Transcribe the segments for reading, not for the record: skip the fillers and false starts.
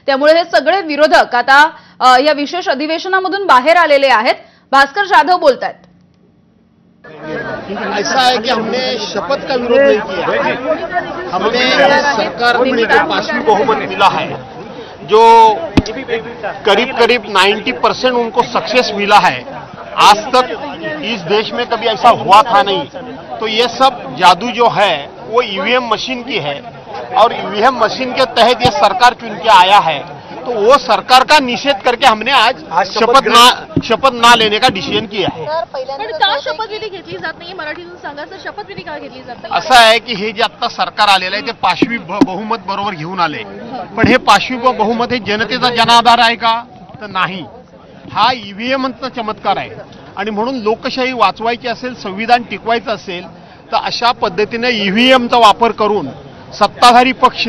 त्यामुळे हे सगळे विरोधक आता या विशेष अधिवेशनामधून बाहेर आलेले आहेत। भास्कर जाधव बोलतायत। ऐसा है कि हमने शपथ का विरोध नहीं किया, हमने सरकार में जो पार्टी बहुमत मिला है, जो करीब करीब 90% उनको सक्सेस मिला है, आज तक इस देश में कभी ऐसा हुआ था नहीं। तो ये सब जादू जो है वो ईवीएम मशीन की है और ईवीएम मशीन के तहत ये सरकार चुन के आया है। तो वो सरकार का निषेध करके हमने आज शपथ ना लेने का डिसिजन किया है। शपथविधी घेतली जात नाही मराठीतून सांगा सर, शपथविधी का घेतली जात नाही? असं आहे की हे जे आता सरकार आलेलं आहे ते पाशवी बहुमत बरोबर घेऊन आले, पण हे पाशवी बहुमत हे जनतेचा जनाधार आहे का? तर नाही, हा ईव्हीएमचा चमत्कार आहे। आणि म्हणून लोकशाही वाचवायची असेल, संविधान टिकवायचं असेल तर अशा पद्धतीने ईव्हीएमचा वापर करून सत्ताधारी पक्ष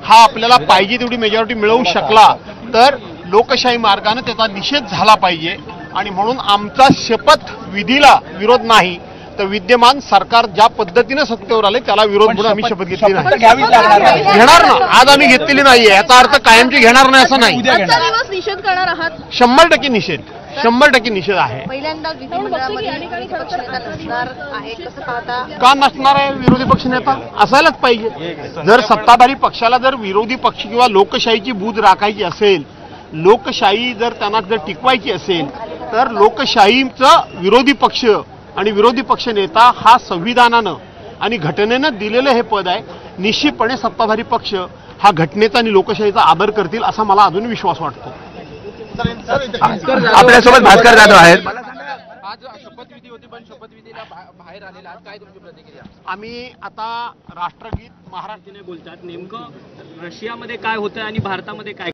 हा आपल्याला पाहिजे तेवढी मेजॉरिटी मिळवू शकला तर लोकशाही मार्गाने त्याचा निषेध झाला पाहिजे। आणि म्हणून आमचा शपथ विधीला विरोध नाही, तर विद्यमान सरकार ज्या पद्धतीने सत्तेवर आले त्याला विरोध म्हणून आम्ही शपथ घेतली नाही। घेणार ना, आज आम्ही घेतलेली नाहीये, याचा अर्थ कायमची घेणार नाही असं नाही। दिवस निषेध करणार आहात? 100% निषेध, 100% निषेध आहे। पहिल्यांदा विधिमंडळामध्ये पक्ष नेता नसणार आहे, कसं पाहता? का नसणार आहे? विरोधी पक्ष नेता असायलाच पाहिजे। जर सत्ताधारी पक्षाला जर विरोधी पक्ष किंवा लोकशाहीची बूज राखायची असेल, लोकशाही जर त्यांना जर टिकवायची असेल तर लोकशाहीचा विरोधी पक्ष आणि विरोधी पक्ष नेता हा संविधानानं आणि घटनेनं दिलेलं हे पद आहे। निश्चितपणे सत्ताधारी पक्ष हा घटनेचा आणि लोकशाहीचा आदर करतील असा मला अजून विश्वास वाटतो। आपल्यासोबत भास्कर जाधव आहेत। आज शपथविधी होती पण शपथविधीला बाहेर आलेला, काय तुमची प्रतिक्रिया? आम्ही आता राष्ट्रगीत महाराष्ट्राने बोलतात, नेमकं रशियामध्ये काय होतंय आणि भारतामध्ये काय?